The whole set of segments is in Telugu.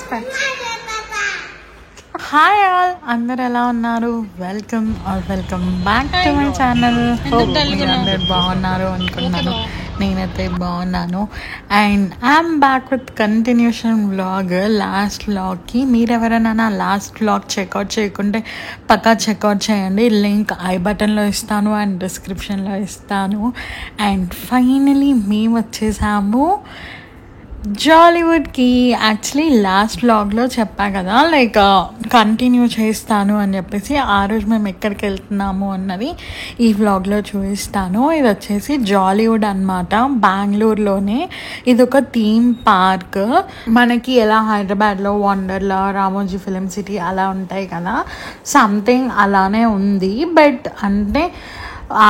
స్పెక్స్. హాయ్ ఆల్, అందరు ఎలా ఉన్నారు? Welcome back to my channel. అందరు బాగున్నారు అనుకున్నాను. నేనైతే బాగున్నాను. And I'm back with continuation vlog. Last వ్లాగ్కి మీరు ఎవరైనా నా లాస్ట్ వ్లాగ్ చెక్అవుట్ చేయకుంటే పక్కా చెక్అవుట్ చేయండి. లింక్ ఐ బటన్లో ఇస్తాను అండ్ డిస్క్రిప్షన్లో ఇస్తాను. అండ్ ఫైనలీ మేము వచ్చేసాము జాలీవుడ్కి. యాక్చువల్లీ లాస్ట్ వ్లాగ్లో చెప్పా కదా, లైక్ కంటిన్యూ చేస్తాను అని చెప్పేసి. ఆ రోజు మేము ఎక్కడికి వెళ్తున్నాము అన్నది ఈ వ్లాగ్లో చూపిస్తాను. ఇది వచ్చేసి జాలీవుడ్ అనమాట, బెంగళూరులోనే. ఇది ఒక థీమ్ పార్క్. మనకి ఎలా హైదరాబాద్లో వండర్లా, రామోజీ ఫిలిం సిటీ అలా ఉంటాయి కదా, సంథింగ్ అలానే ఉంది. బట్ అంటే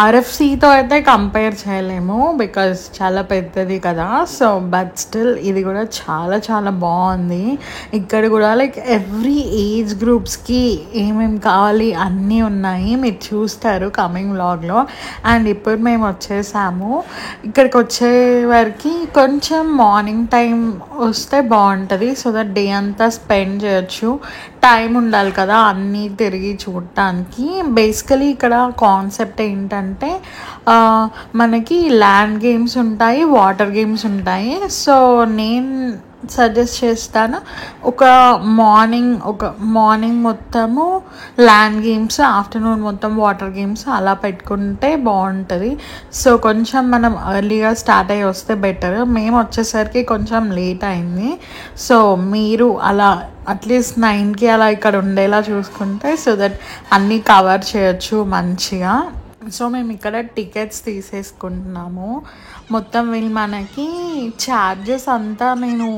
ఆర్ఎఫ్సితో అయితే కంపేర్ చేయలేము, బికాజ్ చాలా పెద్దది కదా. సో బట్ స్టిల్ ఇది కూడా చాలా చాలా బాగుంది. ఇక్కడ కూడా లైక్ ఎవ్రీ ఏజ్ గ్రూప్స్కి ఏమేమి కావాలి అన్నీ ఉన్నాయి, మీరు చూస్తారు కమింగ్ వ్లాగ్లో. అండ్ ఇప్పుడు మేము వచ్చేసాము. ఇక్కడికి వచ్చే వరకు కొంచెం మార్నింగ్ టైం వస్తే బాగుంటుంది, సో దట్ డే అంతా స్పెండ్ చేయొచ్చు. టైం ఉండాలి కదా అన్నీ తిరిగి చూడటానికి. బేసికలీ ఇక్కడ కాన్సెప్ట్ ఏంటంటే మనకి ల్యాండ్ గేమ్స్ ఉంటాయి, వాటర్ గేమ్స్ ఉంటాయి. సో నేను సజెస్ట్ చేస్తాను, ఒక మార్నింగ్ మొత్తము ల్యాండ్ గేమ్స్, ఆఫ్టర్నూన్ మొత్తం వాటర్ గేమ్స్ అలా పెట్టుకుంటే బాగుంటుంది. సో కొంచెం మనం ఎర్లీగా స్టార్ట్ అయ్యి వస్తే బెటర్. మేము వచ్చేసరికి కొంచెం లేట్ అయింది. సో మీరు అలా అట్లీస్ట్ 9కి అలా ఇక్కడ ఉండేలా చూసుకుంటే సో దట్ అన్నీ కవర్ చేయొచ్చు మంచిగా. సో మేము ఇక్కడ టికెట్స్ తీసేసుకుంటున్నాము. మొత్తం వీళ్ళు మనకి ఛార్జెస్ అంతా నేను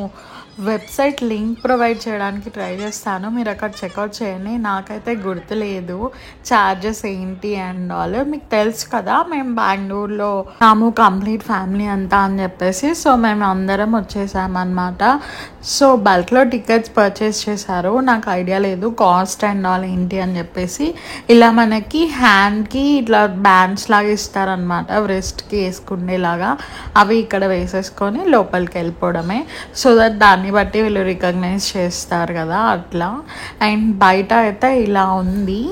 వెబ్సైట్ లింక్ ప్రొవైడ్ చేయడానికి ట్రై చేస్తాను, మీరు అక్కడ చెక్అవుట్ చేయండి. నాకైతే గుర్తులేదు ఛార్జెస్ ఏంటి అండ్ ఆల్. మీకు తెలుసు కదా మేము బెంగళూరులో నాము కంప్లీట్ ఫ్యామిలీ అంతా అని చెప్పేసి. సో మేము అందరం వచ్చేసామన్నమాట. సో బల్క్లో టికెట్స్ పర్చేస్ చేశారు, నాకు ఐడియా లేదు కాస్ట్ అండ్ ఆల్ ఏంటి అని చెప్పేసి. ఇలా మనకి హ్యాండ్కి ఇట్లా బ్యాండ్స్ లాగా ఇస్తారనమాట, వ్రిస్ట్కి వేసుకునేలాగా. అవి ఇక్కడ వేసేసుకొని లోపలికి వెళ్ళిపోవడమే. సో దట్ దాన్ని బట్టి వీళ్ళు రికగ్నైజ్ చేస్తారు కదా అట్లా. అండ్ బయట అయితే ఇలా ఉంది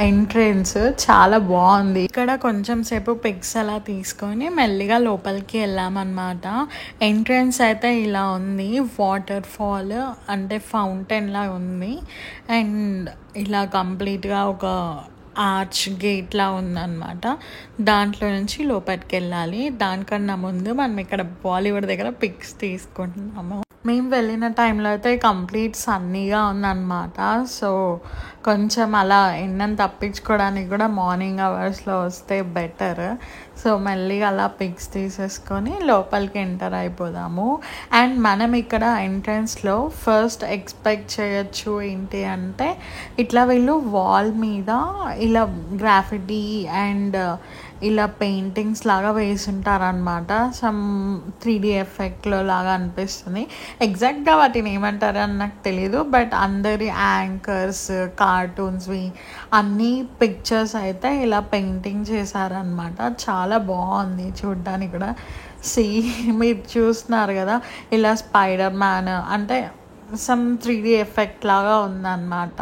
ఎంట్రెన్స్, చాలా బాగుంది. ఇక్కడ కొంచెం సేపు పిక్స్ అలా తీసుకొని మెల్లిగా లోపలికి వెళ్ళామన్నమాట. ఎంట్రెన్స్ అయితే ఇలా ఉంది, వాటర్ ఫాల్ అంటే ఫౌంటైన్ లా ఉంది. అండ్ ఇలా కంప్లీట్గా ఒక ఆర్చ్ గేట్లా ఉందన్నమాట. దాంట్లో నుంచి లోపలికి వెళ్ళాలి. దానికన్నా ముందు మనం ఇక్కడ బాలీవుడ్ దగ్గర పిక్స్ తీసుకుంటున్నాము. మేము వెళ్ళిన టైంలో అయితే కంప్లీట్ సన్నీగా ఉందన్నమాట. సో కొంచెం అలా ఎండను తప్పించుకోవడానికి కూడా మార్నింగ్ అవర్స్లో వస్తే బెటర్. సో మెల్లిగా అలా పిక్స్ తీసేసుకొని లోపలికి ఎంటర్ అయిపోదాము. అండ్ మనం ఇక్కడ ఎంట్రన్స్లో ఫస్ట్ ఎక్స్పెక్ట్ చేయొచ్చు ఏంటి అంటే, ఇట్లా వీళ్ళు వాల్ మీద ఇలా గ్రాఫిటీ అండ్ ఇలా పెయింటింగ్స్ లాగా వేసుంటారనమాట. సమ్ 3D ఎఫెక్ట్లో లాగా అనిపిస్తుంది. ఎగ్జాక్ట్గా వాటిని ఏమంటారు అని నాకు తెలియదు, బట్ అందరి యాంకర్స్, కార్టూన్స్వి అన్ని పిక్చర్స్ అయితే ఇలా పెయింటింగ్ చేశారనమాట. చాలా బాగుంది చూడ్డానికి కూడా. మీరు చూస్తున్నారు కదా, ఇలా స్పైడర్ మ్యాన్ అంటే సమ్ 3D ఎఫెక్ట్ లాగా ఉందన్నమాట.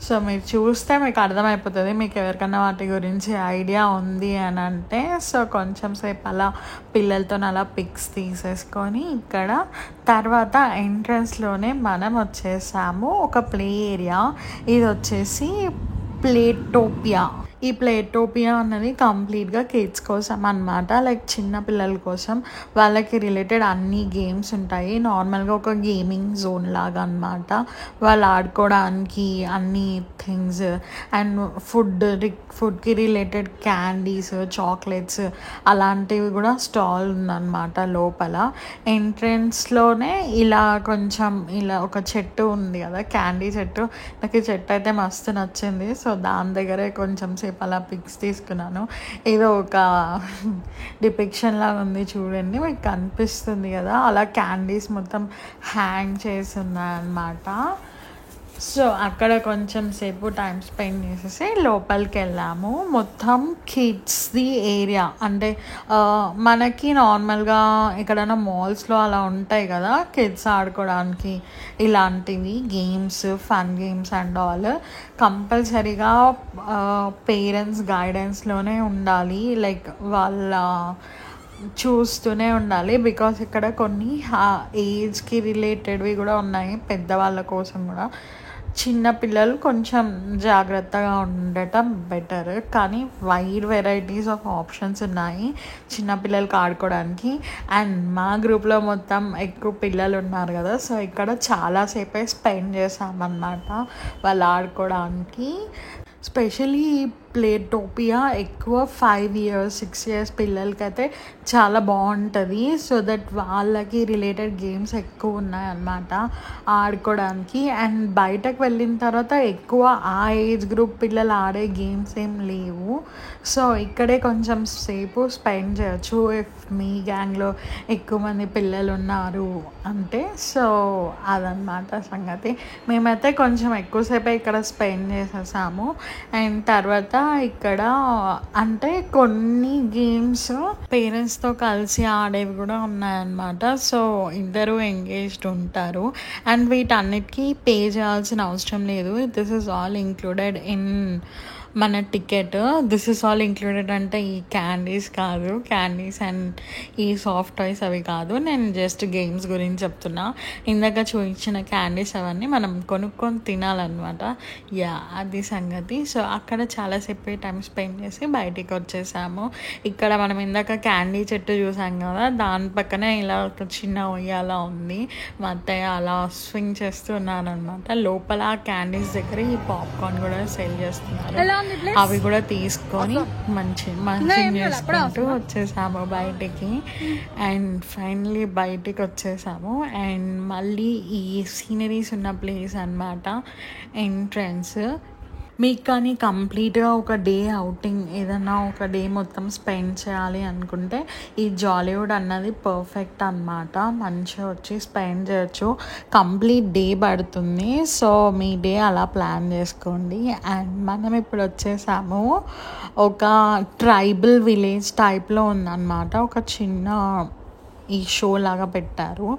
సో మీరు చూస్తే మీకు అర్థమైపోతుంది, మీకు ఎవరికైనా వాటి గురించి ఐడియా ఉంది అని అంటే. సో కొంచెం సేపు అలా పిల్లలతో అలా పిక్స్ తీసేసుకొని ఇక్కడ తర్వాత ఎంట్రన్స్లోనే మనం వచ్చేసాము ఒక ప్లే ఏరియా. ఇది వచ్చేసి ప్లేటోపియా. ఈ ప్లేటోపియా అన్నది కంప్లీట్గా కిడ్స్ కోసం అనమాట, లైక్ చిన్న పిల్లల కోసం. వాళ్ళకి రిలేటెడ్ అన్ని గేమ్స్ ఉంటాయి. నార్మల్గా ఒక గేమింగ్ జోన్ లాగా అనమాట. వాళ్ళు ఆడుకోవడానికి అన్ని థింగ్స్ అండ్ ఫుడ్కి రిలేటెడ్ క్యాండీస్, చాక్లెట్స్ అలాంటివి కూడా స్టాల్ ఉందన్నమాట లోపల. ఎంట్రన్స్లోనే ఇలా కొంచెం ఇలా ఒక చెట్టు ఉంది కదా, క్యాండీ చెట్టు. నాకు ఈ చెట్టు అయితే మస్తు నచ్చింది. సో దాని దగ్గరే కొంచెం సేపు అలా పిక్స్ తీసుకున్నాను. ఏదో ఒక డిపిక్షన్ లాగా ఉంది చూడండి, మీకు కనిపిస్తుంది కదా. అలా క్యాండీస్ మొత్తం హ్యాంగ్ చేసి ఉన్నాయన్నమాట. సో అక్కడ కొంచెం సేపు టైం స్పెండ్ చేసేసి లోపలికి వెళ్ళాము. మొత్తం కిడ్స్ది ఏరియా అంటే మనకి నార్మల్గా ఎక్కడైనా మాల్స్లో అలా ఉంటాయి కదా కిడ్స్ ఆడుకోవడానికి ఇలాంటివి games, fun games and all. కంపల్సరీగా పేరెంట్స్ గైడెన్స్లోనే ఉండాలి, లైక్ వాళ్ళ చూస్తూనే ఉండాలి. బికాస్ ఇక్కడ కొన్ని ఏజ్కి రిలేటెడ్వి కూడా ఉన్నాయి, పెద్దవాళ్ళ కోసం కూడా. చిన్న పిల్లలు కొంచెం జాగ్రత్తగా ఉండటం బెటర్, కానీ వైడ్ వెరైటీస్ ఆఫ్ ఆప్షన్స్ ఉన్నాయి చిన్నపిల్లలకి ఆడుకోవడానికి. అండ్ మా గ్రూప్లో మొత్తం ఎక్కువ పిల్లలు ఉన్నారు కదా, సో ఇక్కడ చాలాసేపే స్పెండ్ చేసామన్నమాట వాళ్ళు ఆడుకోవడానికి. స్పెషలీ ప్లేటోపియా ఎక్కువ 5 years 6 years పిల్లలకైతే చాలా బాగుంటుంది. సో దట్ వాళ్ళకి రిలేటెడ్ గేమ్స్ ఎక్కువ ఉన్నాయన్నమాట ఆడుకోవడానికి. అండ్ బయటకు వెళ్ళిన తర్వాత ఎక్కువ ఆ ఏజ్ గ్రూప్ పిల్లలు ఆడే గేమ్స్ ఏం లేవు. సో ఇక్కడే కొంచెం సేపు స్పెండ్ చేయొచ్చు ఇఫ్ మీ గ్యాంగ్లో ఎక్కువ మంది పిల్లలు ఉన్నారు అంటే. సో అదనమాట సంగతి. మేమైతే కొంచెం ఎక్కువసేపే ఇక్కడ స్పెండ్ చేసేసాము. అండ్ తర్వాత ఇక్కడ అంటే కొన్ని గేమ్స్ పేరెంట్స్తో కలిసి ఆడేవి కూడా ఉన్నాయన్నమాట. సో ఇద్దరు ఎంగేజ్డ్ ఉంటారు. అండ్ వీటన్నిటికీ పే చేయాల్సిన అవసరం లేదు. This is all included in మన ticket. This is all included అంటే ఈ క్యాండీస్ కాదు, క్యాండీస్ అండ్ ఈ సాఫ్ట్ టాయ్స్ అవి కాదు, నేను జస్ట్ గేమ్స్ గురించి చెప్తున్నా. ఇందాక చూపించిన క్యాండీస్ అవన్నీ మనం కొనుక్కొని తినాలన్నమాట. యా అది సంగతి. సో అక్కడ చాలాసేపు టైం స్పెండ్ చేసి బయటికి వచ్చేసాము. ఇక్కడ మనం ఇందాక క్యాండీ చెట్టు చూసాం కదా, దాని పక్కనే ఇలా ఒక చిన్న ఉయ్యాల ఉంది. మా అత్తయ్య అలా స్వింగ్ చేస్తున్నాను అనమాట. లోపల క్యాండీస్ దగ్గర ఈ పాప్కార్న్ కూడా సెల్ చేస్తున్నారు. అవి కూడా తీసుకొని మంచి చేసుకుంటూ వచ్చేసాము బయటికి. అండ్ ఫైనలీ బయటికి వచ్చేసాము. అండ్ మళ్ళీ ఈ సీనరీస్ ఉన్న ప్లేస్ అన్నమాట ఎంట్రన్స్. మీకు కానీ కంప్లీట్గా ఒక డే అవుటింగ్ ఏదన్నా ఒక డే మొత్తం స్పెండ్ చేయాలి అనుకుంటే ఈ జాలీవుడ్ అన్నది పర్ఫెక్ట్ అన్నమాట. మంచిగా వచ్చి స్పెండ్ చేయొచ్చు. కంప్లీట్ డే పడుతుంది. సో మీ డే అలా ప్లాన్ చేసుకోండి. అండ్ మనం ఇప్పుడు వచ్చేసాము ఒక ట్రైబల్ విలేజ్ టైప్లో ఉందన్నమాట. ఒక చిన్న ఈ షో లాగా పెట్టారు.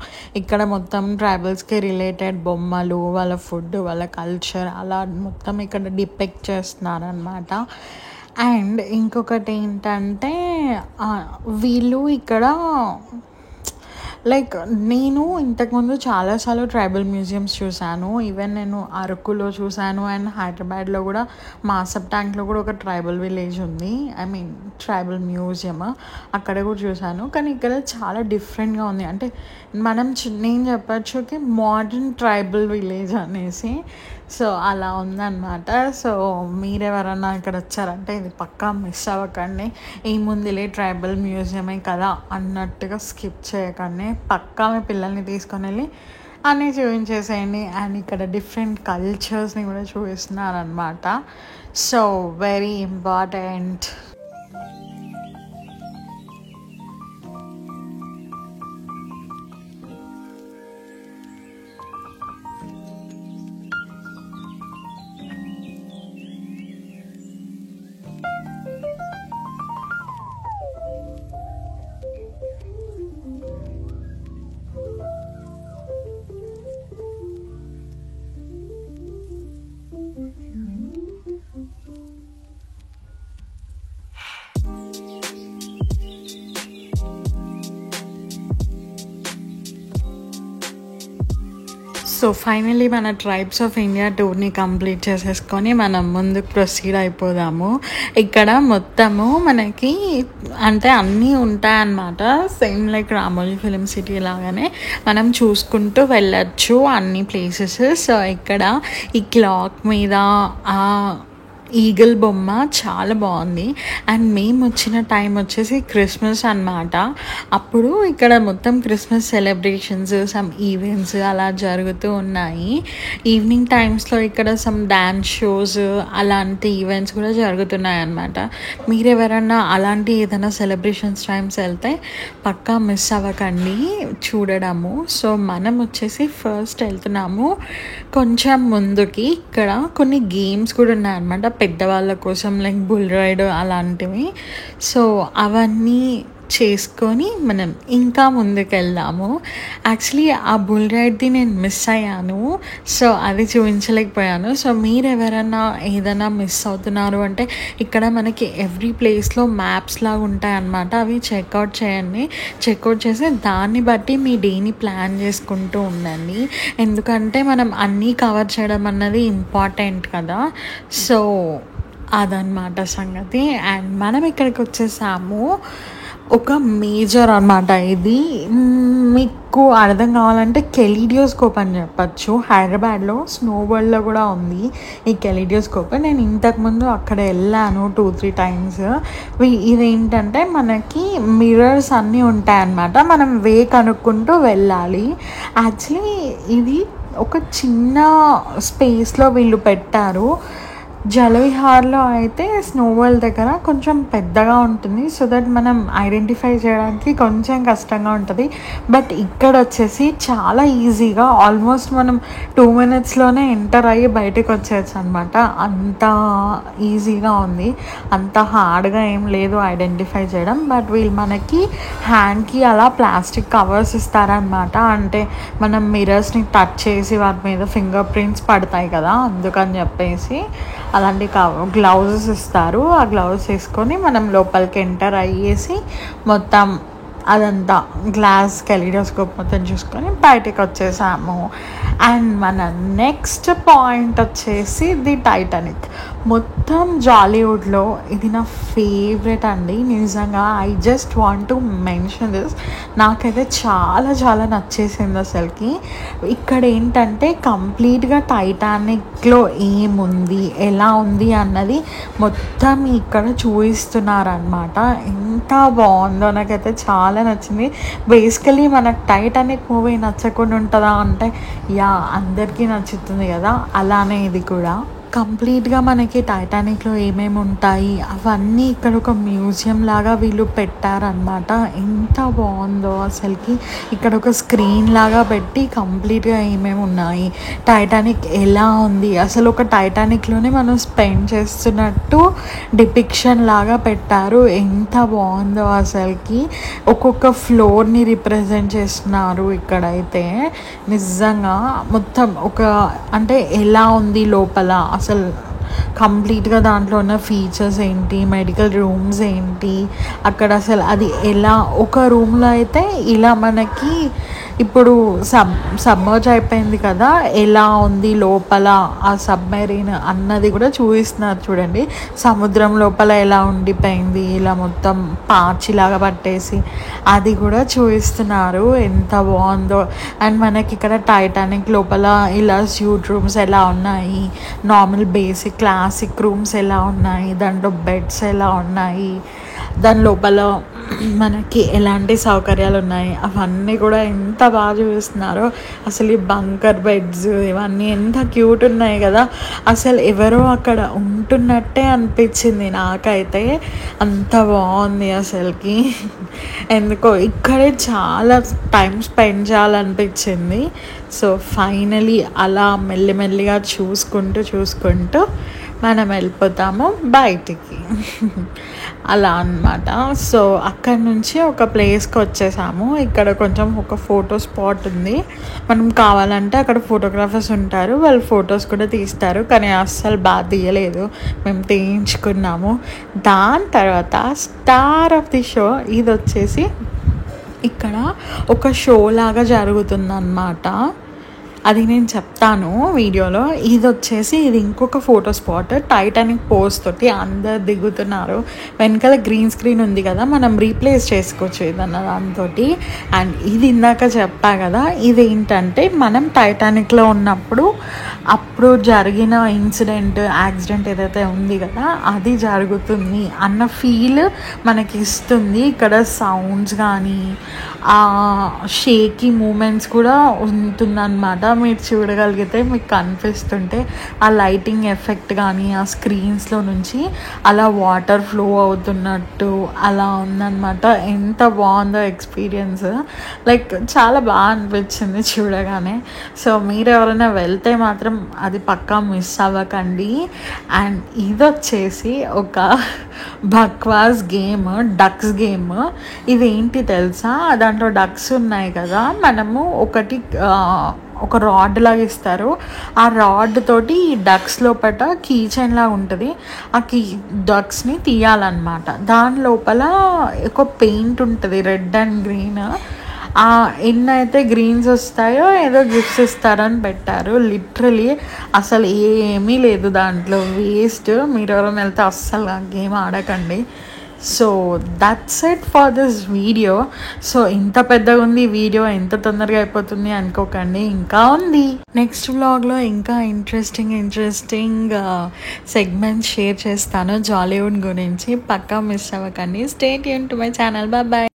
ఇక్కడ మొత్తం ట్రైబల్స్కి రిలేటెడ్ బొమ్మలు, వాళ్ళ ఫుడ్, వాళ్ళ కల్చర్ అలా మొత్తం ఇక్కడ డిపెక్ట్ చేస్తున్నారు అనమాట. అండ్ ఇంకొకటి ఏంటంటే వీళ్ళు ఇక్కడ లైక్ నేను ఇంతకుముందు చాలాసార్లు ట్రైబల్ మ్యూజియంస్ చూశాను. ఈవెన్ నేను అరకులో చూశాను అండ్ హైదరాబాద్లో కూడా మాసబ్ ట్యాంక్లో కూడా ఒక ట్రైబల్ విలేజ్ ఉంది, ఐ మీన్ ట్రైబల్ మ్యూజియం, అక్కడ కూడా చూశాను. కానీ ఇక్కడ చాలా డిఫరెంట్గా ఉంది. అంటే మనం నేను చెప్పచ్చుకి మోడర్న్ ట్రైబల్ విలేజ్ అనేసి. సో అలా ఉందన్నమాట. సో మీరెవరన్నా ఇక్కడ వచ్చారంటే ఇది పక్కా మిస్ అవ్వకండి. ఏముందిలే ట్రైబల్ మ్యూజియమే కదా అన్నట్టుగా స్కిప్ చేయకండి. పక్కా మీ పిల్లల్ని తీసుకొని వెళ్ళి అన్నీ చూపించేసేయండి. అండ్ ఇక్కడ డిఫరెంట్ కల్చర్స్ని కూడా చూపిస్తున్నారనమాట. So very important. So finally మన ట్రైబ్స్ ఆఫ్ ఇండియా టూర్ని కంప్లీట్ చేసేసుకొని మనం ముందుకు ప్రొసీడ్ అయిపోదాము. ఇక్కడ మొత్తము మనకి అంటే అన్నీ ఉంటాయన్నమాట. Same like Ramoji film city లాగానే మనం చూసుకుంటూ వెళ్ళచ్చు అన్ని ప్లేసెస్. సో ఇక్కడ ఈ క్లాక్ మీద ఈగల్ బొమ్మ చాలా బాగుంది. అండ్ మేము వచ్చిన టైం వచ్చేసి క్రిస్మస్ అన్నమాట. అప్పుడు ఇక్కడ మొత్తం క్రిస్మస్ సెలబ్రేషన్స్, సమ్ ఈవెంట్స్ అలా జరుగుతూ ఉన్నాయి. ఈవినింగ్ టైమ్స్లో ఇక్కడ సమ్ డ్యాన్స్ షోస్ అలాంటి ఈవెంట్స్ కూడా జరుగుతున్నాయి అన్నమాట. మీరు ఎవరన్నా అలాంటి ఏదైనా సెలబ్రేషన్స్ టైమ్స్ వెళ్తే పక్కా మిస్ అవ్వకండి చూడడము. సో మనం వచ్చేసి ఫస్ట్ వెళ్తున్నాము కొంచెం ముందుకి. ఇక్కడ కొన్ని గేమ్స్ కూడా ఉన్నాయన్నమాట పెద్దవాళ్ళ కోసం, లైక్ బుల్ రైడ్ అలాంటివి. సో అవన్నీ చేసుకొని మనం ఇంకా ముందుకు వెళ్దాము. యాక్చువల్లీ ఆ బుల్ రైడ్ది నేను మిస్ అయ్యాను, సో అది చూపించలేకపోయాను. సో మీరు ఎవరైనా ఏదైనా మిస్ అవుతున్నారు అంటే ఇక్కడ మనకి ఎవ్రీ ప్లేస్లో మ్యాప్స్ లాగా ఉంటాయి అన్నమాట. అవి చెక్అవుట్ చేయండి. చెక్అవుట్ చేసి దాన్ని బట్టి మీ డేని ప్లాన్ చేసుకుంటూ ఉండండి. ఎందుకంటే మనం అన్నీ కవర్ చేయడం అన్నది ఇంపార్టెంట్ కదా. సో అదనమాట సంగతి. అండ్ మనం ఇక్కడికి వచ్చేసాము. ఒక మేజర్ అన్నమాట ఇది. మీకు అర్థం కావాలంటే కెలిడియోస్కోప్ అని చెప్పచ్చు. హైదరాబాద్లో స్నో వరల్డ్లో కూడా ఉంది ఈ కెలిడియోస్కోప్. నేను ఇంతకుముందు అక్కడ వెళ్ళాను 2-3 టైమ్స్. ఇదేంటంటే మనకి మిర్రర్స్ అన్నీ ఉంటాయన్నమాట. మనం వే కనుక్కుంటూ వెళ్ళాలి. యాక్చువల్లీ ఇది ఒక చిన్న స్పేస్లో వీళ్ళు పెట్టారు. జలవిహార్లో అయితే స్నో వరల్డ్ దగ్గర కొంచెం పెద్దగా ఉంటుంది, సో దట్ మనం ఐడెంటిఫై చేయడానికి కొంచెం కష్టంగా ఉంటుంది. బట్ ఇక్కడ వచ్చేసి చాలా ఈజీగా ఆల్మోస్ట్ మనం 2 minutesలోనే ఎంటర్ అయ్యి బయటకు వచ్చేయచ్చు అనమాట. అంత ఈజీగా ఉంది, అంత హార్డ్గా ఏం లేదు ఐడెంటిఫై చేయడం. బట్ వీళ్ళు మనకి హ్యాండ్కి అలా ప్లాస్టిక్ కవర్స్ ఇస్తారనమాట. అంటే మనం మిర్రర్స్ని టచ్ చేసి వాటి మీద ఫింగర్ ప్రింట్స్ పడతాయి కదా, అందుకని చెప్పేసి అలాంటి గ్లౌజెస్ ఇస్తారు. ఆ గ్లౌజెస్ వేసుకొని మనం లోపలికి ఎంటర్ అయ్యేసి మొత్తం అదంతా గ్లాస్ కెలిడోస్కోప్ మొత్తం చూసుకొని బయటకు వచ్చేసాము. అండ్ మన నెక్స్ట్ పాయింట్ వచ్చేసి ది టైటానిక్. మొత్తం జాలీవుడ్లో ఇది నా ఫేవరెట్ అండి నిజంగా. I just want to mention this. నాకైతే చాలా చాలా నచ్చేసింది అసలుకి. ఇక్కడ ఏంటంటే కంప్లీట్గా టైటానిక్లో ఏముంది, ఎలా ఉంది అన్నది మొత్తం ఇక్కడ చూపిస్తున్నారనమాట. ఎంత బాగుందో, నాకైతే చాలా నచ్చింది. బేసికలీ మనకు టైటానిక్ మూవీ నచ్చకుండా ఉంటుందా అంటే యా, అందరికీ నచ్చుతుంది కదా, అలానే ఇది కూడా. కంప్లీట్గా మనకి టైటానిక్లో ఏమేమి ఉంటాయి అవన్నీ ఇక్కడ ఒక మ్యూజియం లాగా వీళ్ళు పెట్టారనమాట. ఎంత బాగుందో అసలుకి. ఇక్కడ ఒక స్క్రీన్ లాగా పెట్టి కంప్లీట్గా ఏమేమి ఉన్నాయి, టైటానిక్ ఎలా ఉంది, అసలు ఒక టైటానిక్లోనే మనం స్పెండ్ చేస్తున్నట్టు డిపిక్షన్ లాగా పెట్టారు. ఎంత బాగుందో అసలుకి. ఒక్కొక్క ఫ్లోర్ని రిప్రజెంట్ చేస్తున్నారు ఇక్కడైతే. నిజంగా మొత్తం ఒక అంటే ఎలా ఉంది లోపల, అసలు కంప్లీట్గా దాంట్లో ఉన్న ఫీచర్స్ ఏంటి, మెడికల్ రూమ్స్ ఏంటి, అక్కడ అసలు అది ఎలా. ఒక రూమ్లో అయితే ఇలా మనకి ఇప్పుడు సబ్మర్జ్ అయిపోయింది కదా, ఎలా ఉంది లోపల ఆ సబ్మెరీన్ అన్నది కూడా చూపిస్తున్నారు చూడండి. సముద్రం లోపల ఎలా ఉండిపోయింది, ఇలా మొత్తం పాచిలాగా పట్టేసి అది కూడా చూపిస్తున్నారు. ఎంత బాగుందో. అండ్ మనకి ఇక్కడ టైటానిక్ లోపల ఇలా స్యూట్ రూమ్స్ ఎలా ఉన్నాయి, నార్మల్ బేసిక్ క్లాసిక్ రూమ్స్ ఎలా ఉన్నాయి, దాంట్లో బెడ్స్ ఎలా ఉన్నాయి, దాని లోపల మనకి ఎలాంటి సౌకర్యాలు ఉన్నాయి అవన్నీ కూడా ఎంత బాగా చూపిస్తున్నారో. అసలు ఈ బంకర్ బెడ్స్ ఇవన్నీ ఎంత క్యూట్ ఉన్నాయి కదా. అసలు ఎవరో అక్కడ ఉంటున్నట్టే అనిపించింది నాకైతే. అంత బాగుంది అసలుకి. ఎందుకో ఇక్కడే చాలా టైం స్పెండ్ చేయాలనిపించింది. సో ఫైనలీ అలా మెల్లిమెల్లిగా చూసుకుంటూ మనం వెళ్ళిపోతాము బయటికి. అలా అన్నమాట. సో అక్కడ నుంచి ఒక ప్లేస్కి వచ్చేసాము. ఇక్కడ కొంచెం ఒక ఫోటో స్పాట్ ఉంది. మనం కావాలంటే అక్కడ ఫోటోగ్రాఫర్స్ ఉంటారు, వాళ్ళు ఫొటోస్ కూడా తీస్తారు. కానీ అస్సలు బాగా తీయలేదు, మేము తీయించుకున్నాము. దాని తర్వాత స్టార్ ఆఫ్ ది షో ఇది వచ్చేసి ఇక్కడ ఒక షో లాగా జరుగుతుందన్నమాట. అది నేను చెప్తాను వీడియోలో. ఇది వచ్చేసి ఇది ఇంకొక ఫోటో స్పాట్, టైటానిక్ పోజ్ తోటి అందరు దిగుతున్నారు. వెనకాల గ్రీన్ స్క్రీన్ ఉంది కదా, మనం రీప్లేస్ చేసుకోవచ్చు ఏదన్నా దాంతో. అండ్ ఇది ఇందాక చెప్పా కదా, ఇది ఏంటంటే మనం టైటానిక్లో ఉన్నప్పుడు అప్పుడు జరిగిన యాక్సిడెంట్ ఏదైతే ఉంది కదా అది జరుగుతుంది అన్న ఫీల్ మనకి ఇస్తుంది. ఇక్కడ సౌండ్స్ కానీ షేకీ మూమెంట్స్ కూడా ఉంటుందన్నమాట. మీరు చూడగలిగితే మీకు కనిపిస్తుంటే ఆ లైటింగ్ ఎఫెక్ట్ కానీ ఆ స్క్రీన్స్లో నుంచి అలా వాటర్ ఫ్లో అవుతున్నట్టు అలా ఉందన్నమాట. ఎంత బాగుందో ఎక్స్పీరియన్స్, లైక్ చాలా బాగా అనిపించింది చూడగానే. సో మీరు ఎవరైనా వెళ్తే మాత్రం అది పక్కా మిస్ అవ్వకండి. అండ్ ఇది వచ్చేసి ఒక బక్వాస్ గేమ్, డక్స్ గేమ్. ఇదేంటి తెలుసా, దాంట్లో డక్స్ ఉన్నాయి కదా, మనము ఒక రాడ్ లాగా ఇస్తారు. ఆ రాడ్ తోటి డక్స్ లోపల కీ చైన్ లాగా ఉంటుంది. ఆ డక్స్ని తీయాలన్నమాట. దాని లోపల ఒక పెయింట్ ఉంటుంది, రెడ్ అండ్ గ్రీన్. ఎన్నైతే గ్రీన్స్ వస్తాయో ఏదో గిఫ్ట్స్ ఇస్తారని పెట్టారు. లిటరలీ అసలు ఏమీ లేదు దాంట్లో, వేస్ట్. మీరు ఎవరైనా వెళ్తే అస్సలు ఆ గేమ్ ఆడకండి. So that's it for this video. So ఇంత పెద్దగా ఉంది వీడియో, ఎంత తొందరగా అయిపోతుంది అనుకోకండి, ఇంకా ఉంది. నెక్స్ట్ వ్లాగ్లో ఇంకా ఇంట్రెస్టింగ్ సెగ్మెంట్స్ షేర్ చేస్తాను జాలీవుడ్ గురించి. పక్కా మిస్ అవ్వకండి. Stay tune to my channel. Bye.